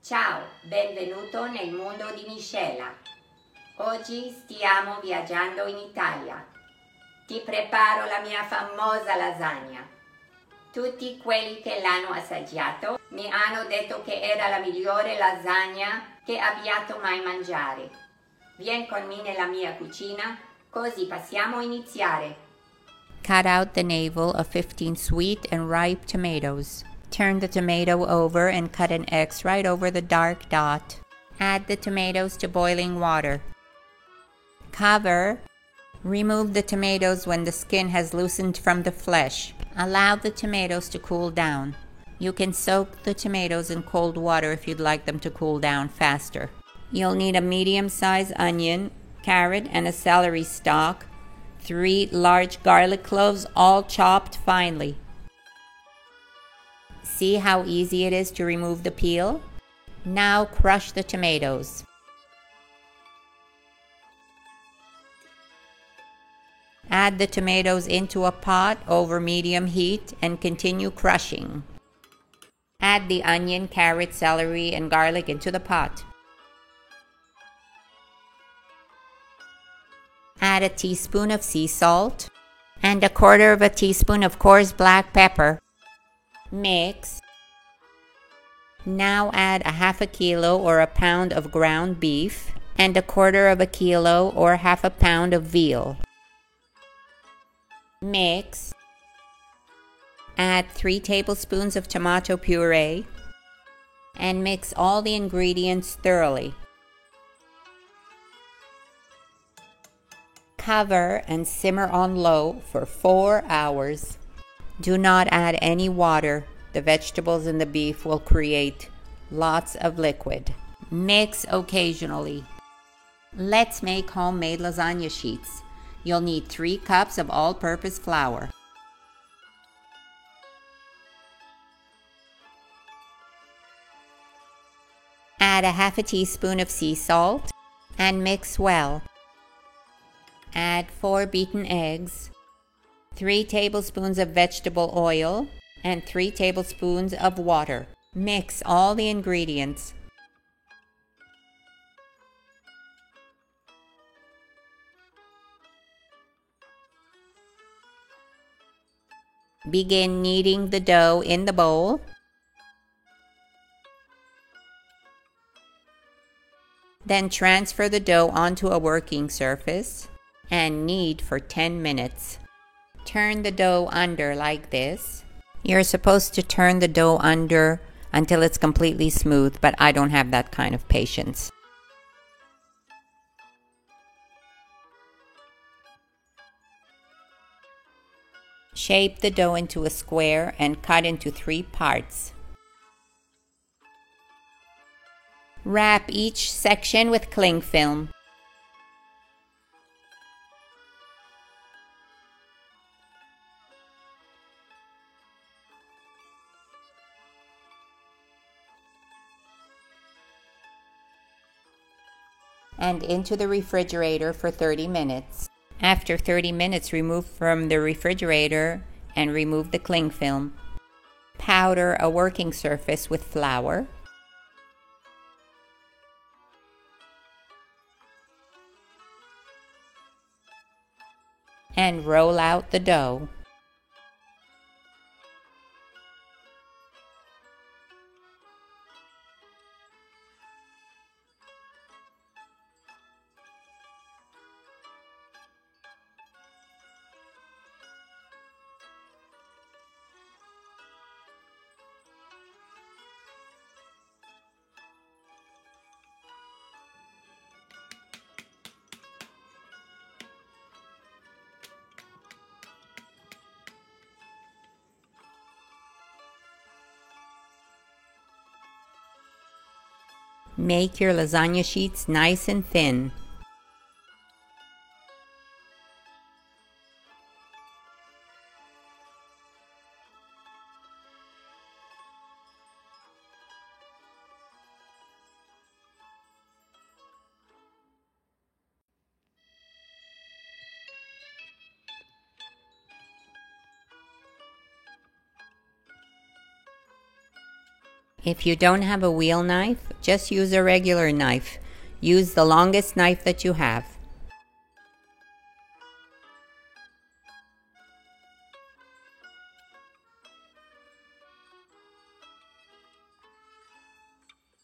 Ciao, benvenuto nel mondo di Michela. Oggi stiamo viaggiando in Italia. Ti preparo la mia famosa lasagna. Tutti quelli che l'hanno assaggiato mi hanno detto che era la migliore lasagna che abbiate mai mangiare. Vieni con me nella mia cucina, così possiamo iniziare. Cut out the navel of 15 sweet and ripe tomatoes. Turn the tomato over and cut an X right over the dark dot. Add the tomatoes to boiling water. Cover. Remove the tomatoes when the skin has loosened from the flesh. Allow the tomatoes to cool down. You can soak the tomatoes in cold water if you'd like them to cool down faster. You'll need a medium-sized onion, carrot, and a celery stalk, 3 large garlic cloves, all chopped finely. See how easy it is to remove the peel? Now crush the tomatoes. Add the tomatoes into a pot over medium heat and continue crushing. Add the onion, carrot, celery, and garlic into the pot. Add a teaspoon of sea salt and a quarter of a teaspoon of coarse black pepper. Mix. Now add a half a kilo or a pound of ground beef and a quarter of a kilo or half a pound of veal. Mix. Add 3 tablespoons of tomato puree and mix all the ingredients thoroughly. Cover and simmer on low for 4 hours. Do not add any water. The vegetables and the beef will create lots of liquid. Mix occasionally. Let's make homemade lasagna sheets. You'll need 3 cups of all-purpose flour. Add a half a teaspoon of sea salt and mix well. Add 4 beaten eggs, 3 tablespoons of vegetable oil, and 3 tablespoons of water. Mix all the ingredients. Begin kneading the dough in the bowl. Then transfer the dough onto a working surface and knead for 10 minutes. Turn the dough under like this. You're supposed to turn the dough under until it's completely smooth, but I don't have that kind of patience. Shape the dough into a square and cut into 3 parts. Wrap each section with cling film. And into the refrigerator for 30 minutes. After 30 minutes, remove from the refrigerator and remove the cling film. Powder a working surface with flour. And roll out the dough. Make your lasagna sheets nice and thin. If you don't have a wheel knife, just use a regular knife. Use the longest knife that you have.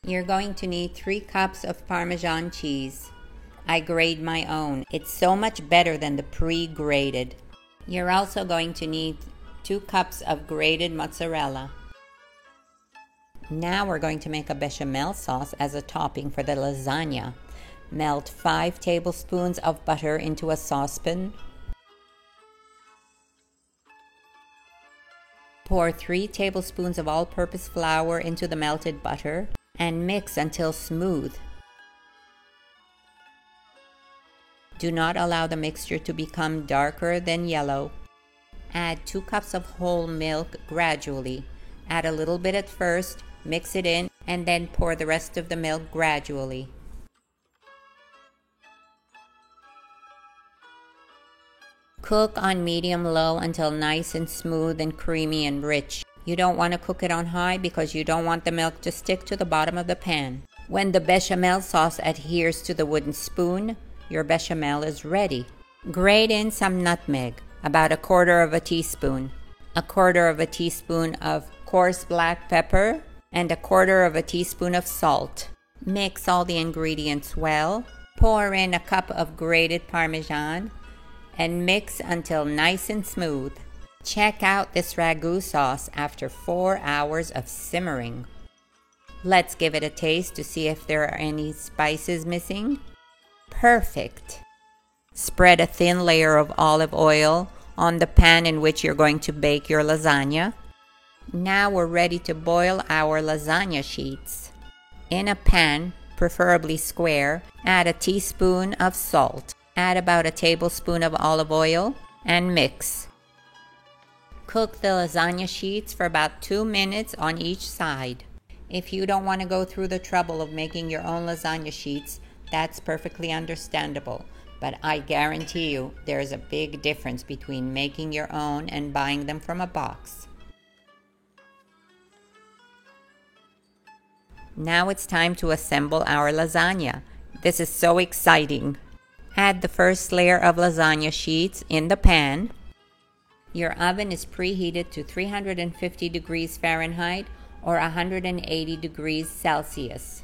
You're going to need 3 cups of Parmesan cheese. I grate my own. It's so much better than the pre-grated. You're also going to need 2 cups of grated mozzarella. Now we're going to make a bechamel sauce as a topping for the lasagna. Melt 5 tablespoons of butter into a saucepan. Pour 3 tablespoons of all-purpose flour into the melted butter and mix until smooth. Do not allow the mixture to become darker than yellow. Add 2 cups of whole milk gradually. Add a little bit at first, mix it in, and then pour the rest of the milk gradually. Cook on medium-low until nice and smooth and creamy and rich. You don't want to cook it on high because you don't want the milk to stick to the bottom of the pan. When the bechamel sauce adheres to the wooden spoon, your bechamel is ready. Grate in some nutmeg, about 1/4 teaspoon, 1/4 teaspoon of coarse black pepper, and 1/4 teaspoon of salt. Mix all the ingredients well. Pour in a cup of grated Parmesan and mix until nice and smooth. Check out this ragu sauce after 4 hours of simmering. Let's give it a taste to see if there are any spices missing. Perfect. Spread a thin layer of olive oil on the pan in which you're going to bake your lasagna. Now we're ready to boil our lasagna sheets. In a pan, preferably square, add a teaspoon of salt. Add about 1 tablespoon of olive oil and mix. Cook the lasagna sheets for about 2 minutes on each side. If you don't want to go through the trouble of making your own lasagna sheets, that's perfectly understandable. But I guarantee you there is a big difference between making your own and buying them from a box. Now it's time to assemble our lasagna. This is so exciting. Add the first layer of lasagna sheets in the pan. Your oven is preheated to 350 degrees Fahrenheit or 180 degrees Celsius.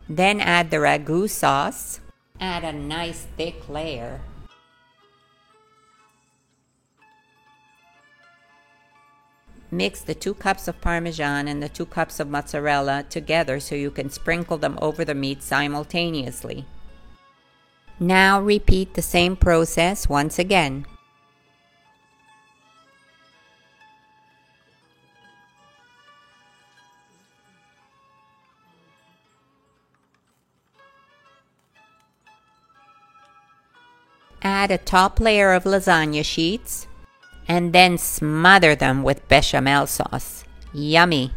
Then add the ragu sauce. Add a nice thick layer. Mix the 2 cups of Parmesan and the 2 cups of mozzarella together so you can sprinkle them over the meat simultaneously. Now repeat the same process once again. Add a top layer of lasagna sheets and then smother them with bechamel sauce. Yummy!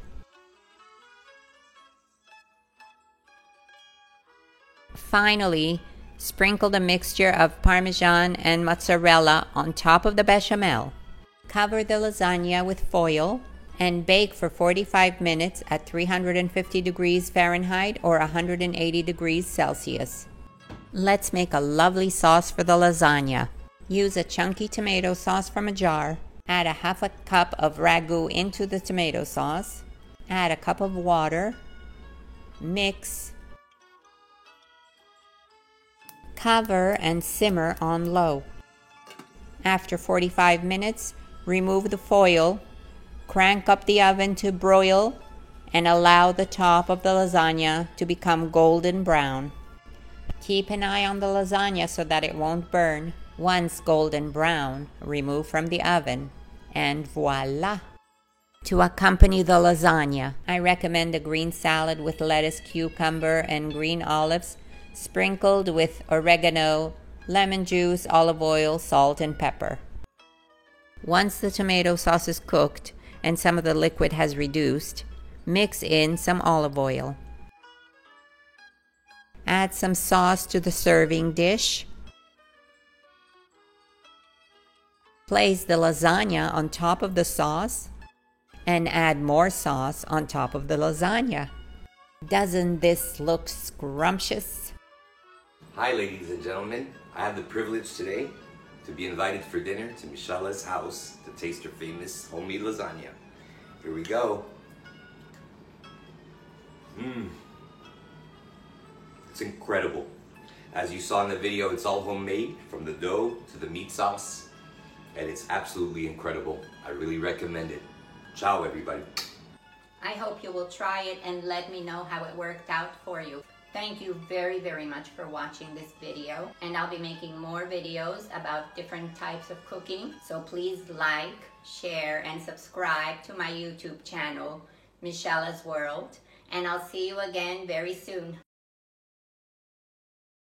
Finally, sprinkle the mixture of Parmesan and mozzarella on top of the bechamel. Cover the lasagna with foil and bake for 45 minutes at 350 degrees Fahrenheit or 180 degrees Celsius. Let's make a lovely sauce for the lasagna. Use a chunky tomato sauce from a jar. Add 1/2 cup of ragu into the tomato sauce. Add a cup of water. Mix. Cover and simmer on low. After 45 minutes, remove the foil. Crank up the oven to broil and allow the top of the lasagna to become golden brown. Keep an eye on the lasagna so that it won't burn. Once golden brown, remove from the oven, and voila! To accompany the lasagna, I recommend a green salad with lettuce, cucumber, and green olives, sprinkled with oregano, lemon juice, olive oil, salt, and pepper. Once the tomato sauce is cooked and some of the liquid has reduced, mix in some olive oil. Add some sauce to the serving dish. Place the lasagna on top of the sauce and add more sauce on top of the lasagna. Doesn't this look scrumptious? Hi, ladies and gentlemen. I have the privilege today to be invited for dinner to Michela's house to taste her famous homemade lasagna. Here we go. It's incredible. As you saw in the video, it's all homemade, from the dough to the meat sauce, and it's absolutely incredible. I really recommend it. Ciao, everybody. I hope you will try it and let me know how it worked out for you. Thank you very, very much for watching this video, and I'll be making more videos about different types of cooking. So please like, share, and subscribe to my YouTube channel, Michela's World, and I'll see you again very soon.